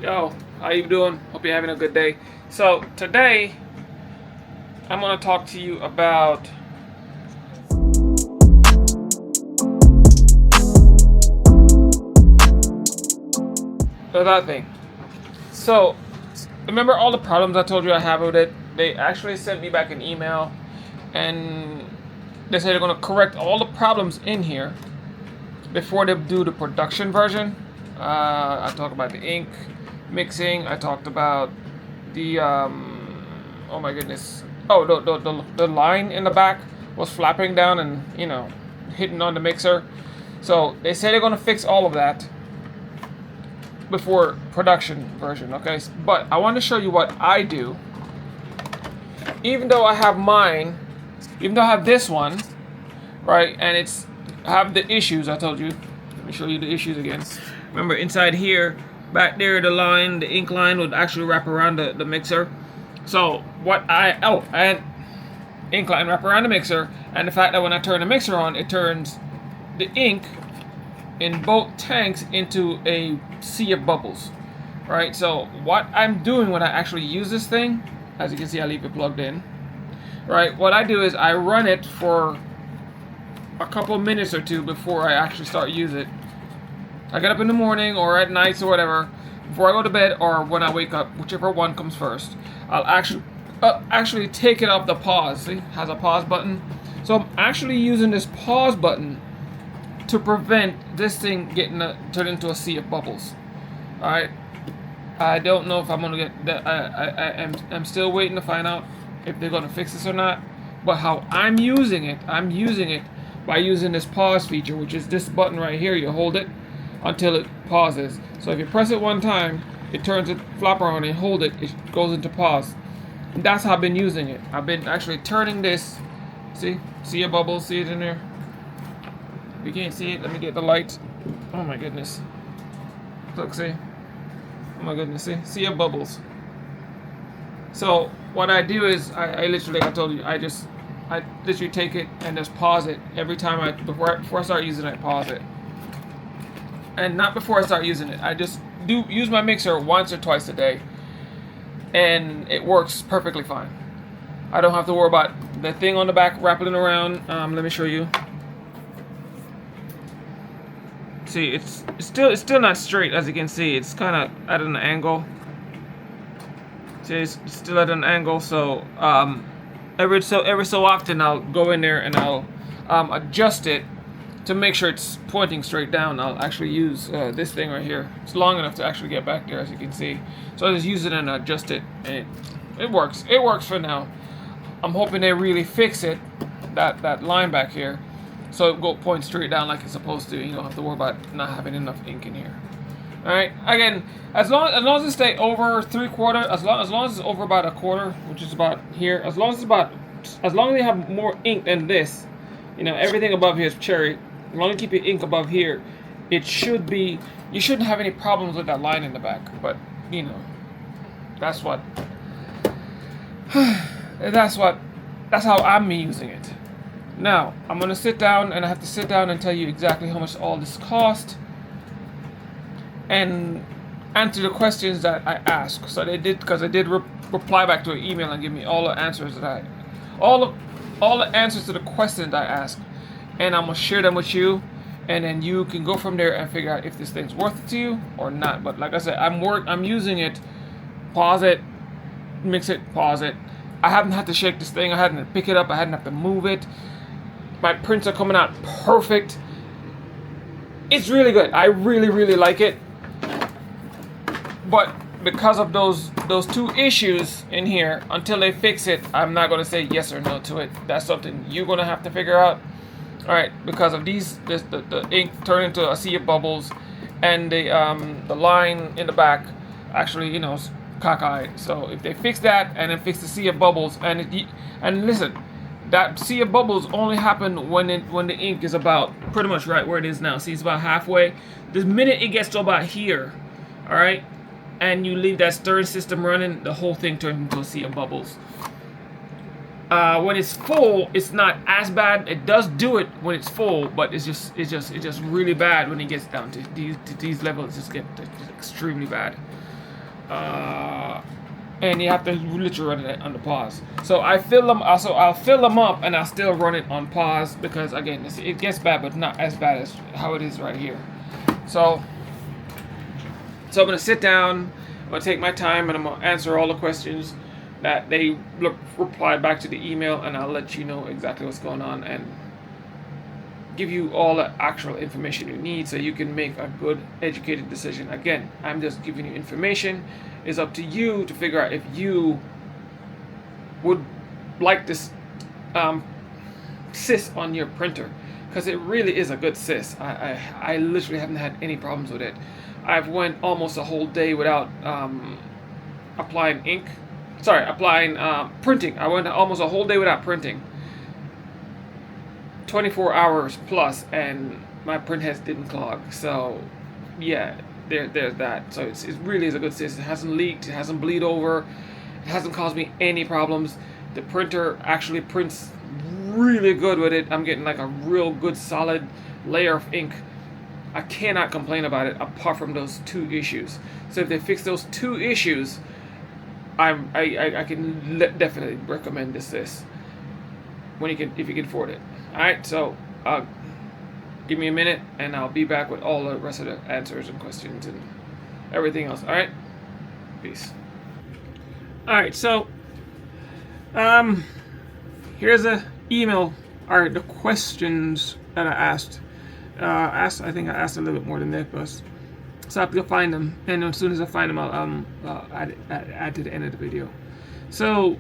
Yo, how you doing? Hope you're having a good day. So today I'm gonna talk to you about that thing. So remember all the problems I told you I have with it? They actually sent me back an email and they said they're gonna correct all the problems in here before they do the production version. I talked about the ink mixing. I talked about the oh my goodness. Oh, the line in the back was flapping down and hitting on the mixer. So they say they're gonna fix all of that before production version. Okay, but I want to show you what I do. Even though I have mine, even though I have this one, right, and it's have the issues I told you. Let me show you the issues again. Remember inside here, back there, the line, the ink line would actually wrap around the mixer. So and ink line wrap around the mixer, and the fact that when I turn the mixer on, it turns the ink in both tanks into a sea of bubbles, right? So what I'm doing when I actually use this thing, as you can see, I leave it plugged in, right? What I do is I run it for a couple of minutes or two before I actually start using it. I get up in the morning or at nights or whatever, before I go to bed or when I wake up, whichever one comes first. I'll actually take it off the pause. See, it has a pause button. So I'm actually using this pause button to prevent this thing getting turned into a sea of bubbles. All right. I don't know if I'm gonna get that. I'm still waiting to find out if they're gonna fix this or not. But how I'm using it by using this pause feature, which is this button right here. You hold it until it pauses. So if you press it one time, it turns the flapper on, and hold it, it goes into pause. And that's how I've been using it. I've been actually turning this. See a bubble? See it in there? If you can't see it, let me get the light. Oh my goodness. Look, see? Oh my goodness, see your bubbles. So what I do is I literally, like I told you, I literally take it and just pause it every time before I start using it, pause it. And not before I start using it. I just do use my mixer once or twice a day, and it works perfectly fine. I don't have to worry about the thing on the back wrapping around. Let me show you. See, it's still not straight, as you can see. It's kind of at an angle. See, it's still at an angle. So every so often I'll go in there and I'll adjust it to make sure it's pointing straight down. I'll actually use this thing right here. It's long enough to actually get back there, as you can see. So I just use it and adjust it, and it works. It works for now. I'm hoping they really fix it, that line back here, so it go point straight down like it's supposed to. You don't have to worry about not having enough ink in here. All right. Again, as long as it stay over 3/4, as long as it's over about a quarter, which is about here, as long as they have more ink than this, everything above here is cherry. As long as you keep your ink above here, it should be. You shouldn't have any problems with that line in the back. But that's what. That's how I'm using it. Now, I'm going to sit down, and I have to sit down and tell you exactly how much all this cost and answer the questions that I asked. So because I did reply back to an email and give me all the answers all the answers to the questions I asked, and I'm going to share them with you, and then you can go from there and figure out if this thing's worth it to you or not. But like I said, I'm using it, pause it, mix it, pause it. I haven't had to shake this thing. I hadn't had to pick it up. I hadn't had to move it. My prints are coming out perfect. It's really good. I really, really like it. But because of those two issues in here, until they fix it, I'm not going to say yes or no to it. That's something you're going to have to figure out. All right, because of the ink turned into a sea of bubbles, and the line in the back actually, is cockeyed. So if they fix that and then fix the sea of bubbles, and listen, that sea of bubbles only happen when the ink is about pretty much right where it is now. See, it's about halfway. The minute it gets to about here, all right, and you leave that stirring system running, the whole thing turns into a sea of bubbles. When it's full, it's not as bad. It does do it when it's full, but it's just really bad when it gets down to these levels. It just get extremely bad. and you have to literally run it on the pause. So I fill them. Also, I'll fill them up, and I'll still run it on pause because again, it gets bad, but not as bad as how it is right here. So I'm gonna sit down. I'm gonna take my time, and I'm gonna answer all the questions that they reply back to the email, and I'll let you know exactly what's going on and give you all the actual information you need so you can make a good educated decision. Again, I'm just giving you information. It's up to you to figure out if you would like this CISS on your printer, because it really is a good CISS. I literally haven't had any problems with it. I've went almost a whole day without applying printing. I went almost a whole day without printing. 24 hours plus, and my print heads didn't clog. So yeah, there's that. So it really is a good CISS. It hasn't leaked, it hasn't bleed over, it hasn't caused me any problems. The printer actually prints really good with it. I'm getting like a real good solid layer of ink. I cannot complain about it apart from those 2 issues. So if they fix those 2 issues, I can definitely recommend this CISS if you can afford it. All right, so give me a minute, and I'll be back with all the rest of the answers and questions and everything else. All right, peace. All right, so here's a email. All right, the questions that I asked. I think I asked a little bit more than that, but so I have to go find them, and as soon as I find them, I'll add to the end of the video. So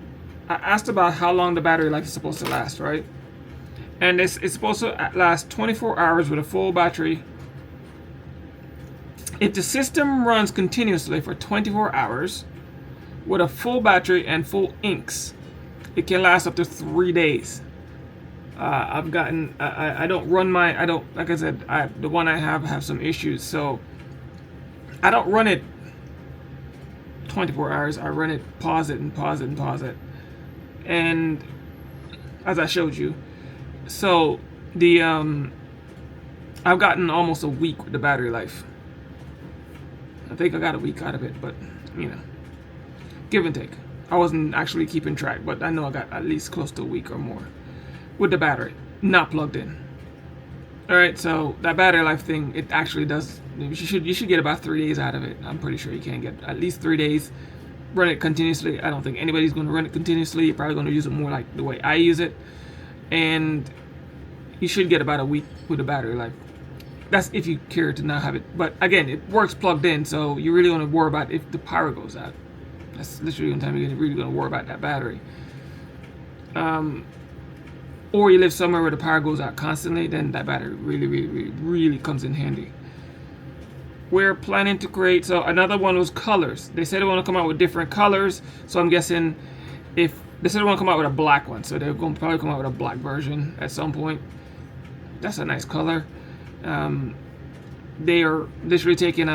I asked about how long the battery life is supposed to last, right? And it's supposed to last 24 hours with a full battery. If the system runs continuously for 24 hours with a full battery and full inks, it can last up to 3 days. I've gotten, I don't run my, like I said, the one I have some issues, so I don't run it 24 hours. I run it, pause it, and pause it, and pause it. And as I showed you, so the I've gotten almost a week with the battery life. I think I got a week out of it, but you know, give and take. I wasn't actually keeping track, but I know I got at least close to a week or more with the battery not plugged in. All right, so that battery life thing, it actually does. You should get about 3 days out of it. I'm pretty sure you can get at least 3 days. Run it continuously. I don't think anybody's going to run it continuously. You're probably going to use it more like the way I use it, and you should get about a week with the battery life. That's if you care to not have it. But again, it works plugged in, so you really want to worry about if the power goes out. That's literally the only time you're really going to worry about that battery. Or you live somewhere where the power goes out constantly, then that battery really comes in handy. We're planning to create, so another one was colors. They said they want to come out with different colors, so I'm guessing if they said they want to come out with a black one, so they're going to probably come out with a black version at some point. That's a nice color. They are literally taking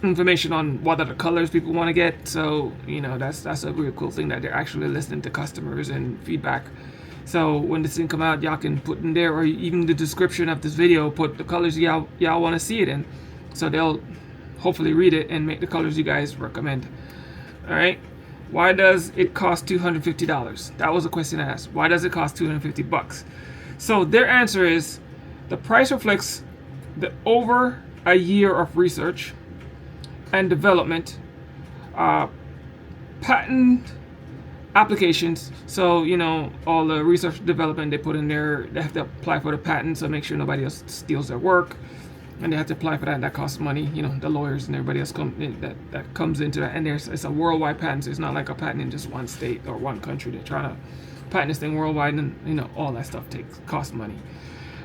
information on what other colors people want to get, so you know that's a really cool thing that they're actually listening to customers and feedback. So when this thing come out, y'all can put in there, or even the description of this video, put the colors y'all want to see it in, so they'll hopefully read it and make the colors you guys recommend. All right. Why does it cost $250? That was a question I asked. Why does it cost $250? So their answer is the price reflects the over a year of research and development, patent applications. So you know, all the research development they put in there, they have to apply for the patent, so make sure nobody else steals their work, and they have to apply for that, and that costs money. You know, the lawyers and everybody else that comes into that, and it's a worldwide patent, so it's not like a patent in just one state or one country. They're trying to patent this thing worldwide, and you know, all that stuff costs money.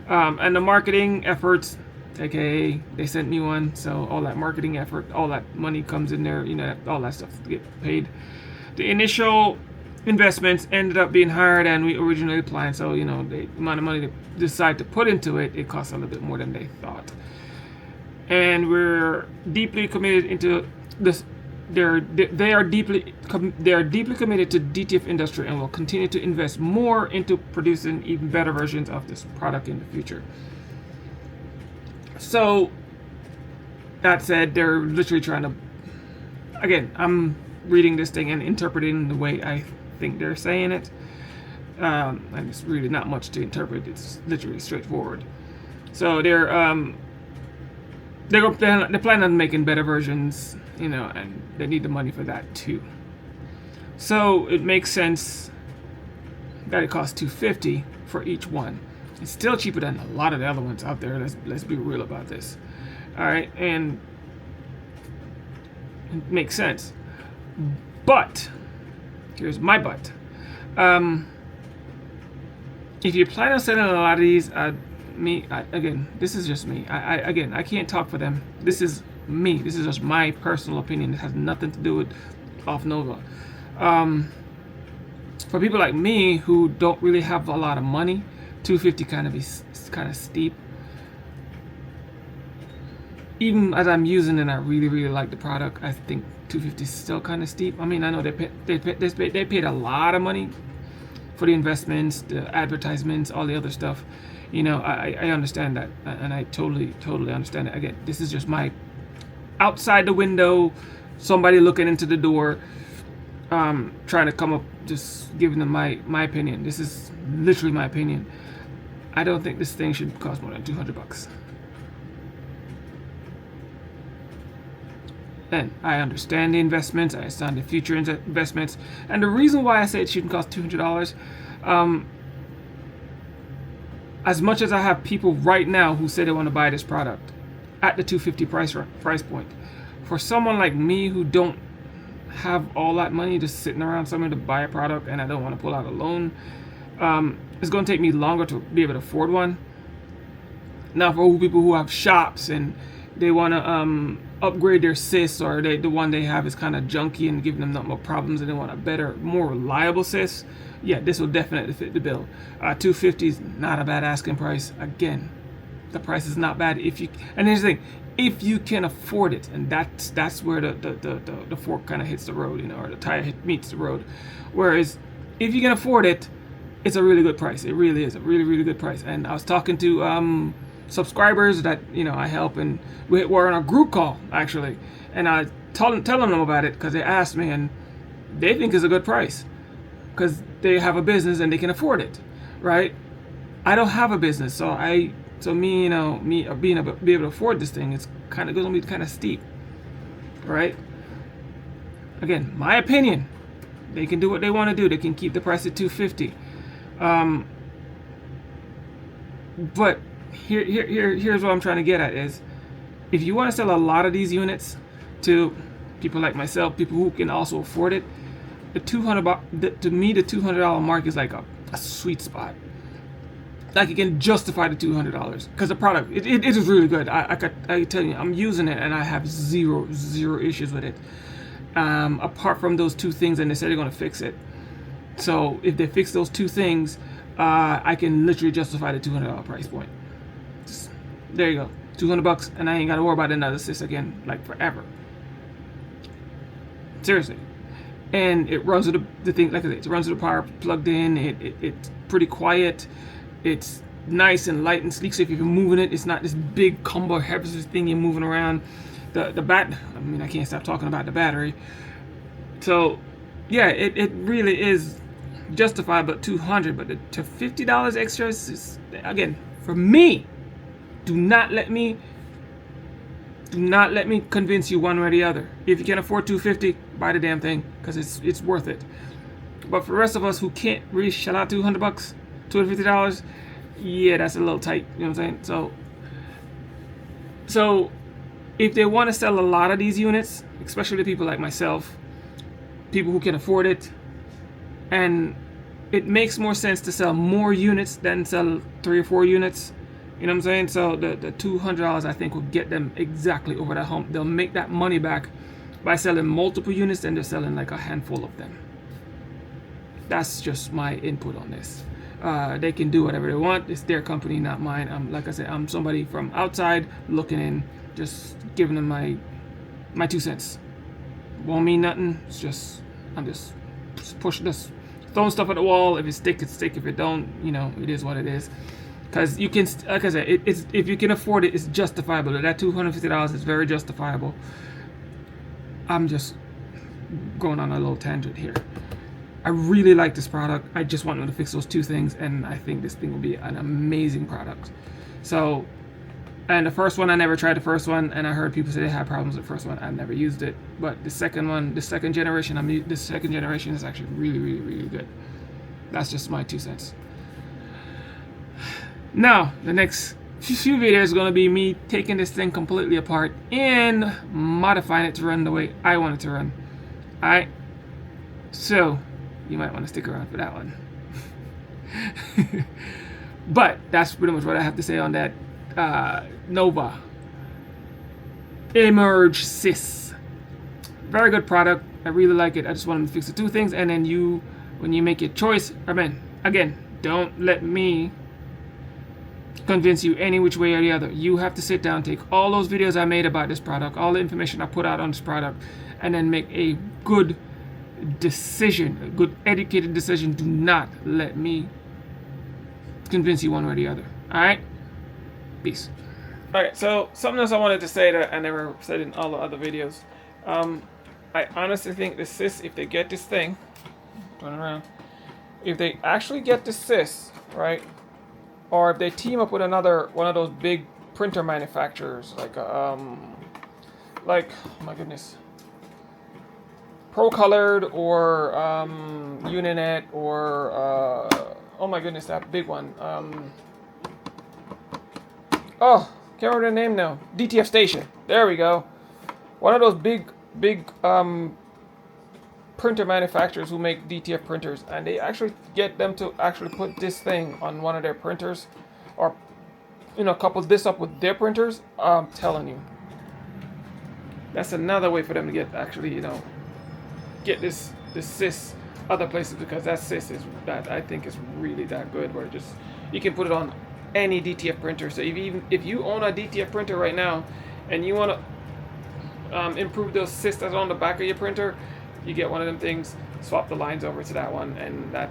And the marketing efforts, aka they sent me one, so all that marketing effort, all that money comes in there. You know, all that stuff to get paid. The initial investments ended up being higher than we originally planned, so you know, the amount of money they decide to put into it, it costs a little bit more than they thought. And we're deeply committed into this. They are deeply committed to DTF industry and will continue to invest more into producing even better versions of this product in the future. So that said, they're literally trying to again, I'm reading this thing and interpreting the way I think they're saying it. And it's really not much to interpret. It's literally straightforward. So they're planning on making better versions, you know, and they need the money for that too. So it makes sense that it costs $250 for each one. It's still cheaper than a lot of the other ones out there. Let's be real about this. All right, and it makes sense. But here's my but. If you plan on selling a lot of these, again, this is just me. I can't talk for them. This is me. This is just my personal opinion. It has nothing to do with OFFNOVA. For people like me who don't really have a lot of money, $250 kind of steep. Even as I'm using it and I really like the product, I think $250 is still kind of steep. I mean, I know they paid a lot of money for the investments, the advertisements, all the other stuff. You know, I understand that, and I totally understand it. Again, this is just my outside the window, somebody looking into the door, trying to come up, just giving them my opinion. This is literally my opinion. I don't think this thing should cost more than $200. And I understand the investments, I understand the future investments, and the reason why I say it shouldn't cost $200, as much as I have people right now who say they want to buy this product at the $250 price point, for someone like me who don't have all that money just sitting around somewhere to buy a product, and I don't want to pull out a loan, it's going to take me longer to be able to afford one. Now, for people who have shops and they want to upgrade their CISS, or the one they have is kind of junky and giving them not more problems, and they want a better, more reliable CISS, yeah, this will definitely fit the bill. $250 is not a bad asking price. Again, the price is not bad and here's the thing, if you can afford it, and that's where the fork kind of hits the road, you know, or the tire meets the road. Whereas if you can afford it, it's a really good price. It really is a really good price. And I was talking to subscribers that, you know, I help, and we were on a group call actually, and I telling them about it because they asked me, and they think it's a good price because they have a business and they can afford it, right? I don't have a business, so me, you know, being able to afford this thing, it's kind of going to be kind of steep, right? Again, my opinion. They can do what they want to do. They can keep the price at $250. But here's what I'm trying to get at is, if you want to sell a lot of these units to people like myself, people who can also afford it, to me the $200 mark is like a sweet spot. Like, you can justify the $200 because the product it is really good. I tell you, I'm using it and I have zero issues with it. Apart from those two things, and they said they're going to fix it. So if they fix those two things, I can literally justify the $200 price point. There you go, $200, and I ain't got to worry about another CISS again, like forever. Seriously. And it runs with the thing, like I said, it runs with the power plugged in. It's pretty quiet. It's nice and light and sleek. So if you're moving it, it's not this big combo heavy thing you're moving around. I mean, I can't stop talking about the battery. So yeah, it really is justified, but $200, but to $50 extra is, again, for me. Do not let me convince you one way or the other. If you can afford $250, buy the damn thing, because it's worth it. But for the rest of us who can't really shell out $200, $250, yeah, that's a little tight. You know what I'm saying? So if they want to sell a lot of these units, especially people like myself, people who can afford it, and it makes more sense to sell more units than sell 3 or 4 units. You know what I'm saying? So the $200, I think, will get them exactly over that hump. They'll make that money back by selling multiple units, and they're selling like a handful of them. That's just my input on this. They can do whatever they want. It's their company, not mine. Like I said, I'm somebody from outside looking in, just giving them my 2 cents. Won't mean nothing. It's just, I'm just pushing this, throwing stuff at the wall. If it stick, it's stick. If it don't, you know, it is what it is. Because you can, like I said, it's, if you can afford it, it's justifiable. That $250 is very justifiable. I'm just going on a little tangent here. I really like this product. I just want them to fix those two things, and I think this thing will be an amazing product. So, and the first one, I never tried the first one, and I heard people say they had problems with the first one. I've never used it, but the second one, the second generation is actually really, really, really good. That's just my 2 cents. Now, the next few videos is going to be me taking this thing completely apart and modifying it to run the way I want it to run. Alright, so you might want to stick around for that one. But that's pretty much what I have to say on that Nova Emerge CISS. Very good product. I really like it. I just wanted to fix the two things, and then you, when you make your choice, again, don't let me convince you any which way or the other. You have to sit down, take all those videos I made about this product, all the information I put out on this product, and then make a good decision, a good educated decision. Do not let me convince you one way or the other. Alright? Peace. Alright, so something else I wanted to say that I never said in all the other videos. I honestly think the CISS, if they get this thing, turn around, if they actually get the CISS, right, or if they team up with another one of those big printer manufacturers, like oh my goodness, ProColored or Uninet or oh my goodness, that big one. Oh, can't remember the name now. DTF Station. There we go. One of those big printer manufacturers who make DTF printers, and they actually get them to actually put this thing on one of their printers, or couple this up with their printers. I'm telling you, that's another way for them to get get this CISS other places, because that CISS is that I think is really that good, where you can put it on any DTF printer. So if you own a DTF printer right now and you want to improve those CISS that's on the back of your printer, you get one of them things, swap the lines over to that one, and that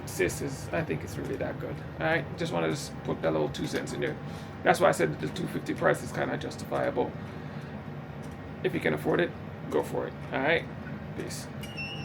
CISS is, I think it's really that good. Alright, just wanted to put that little 2 cents in there. That's why I said that the $250 price is kind of justifiable. If you can afford it, go for it. Alright, peace.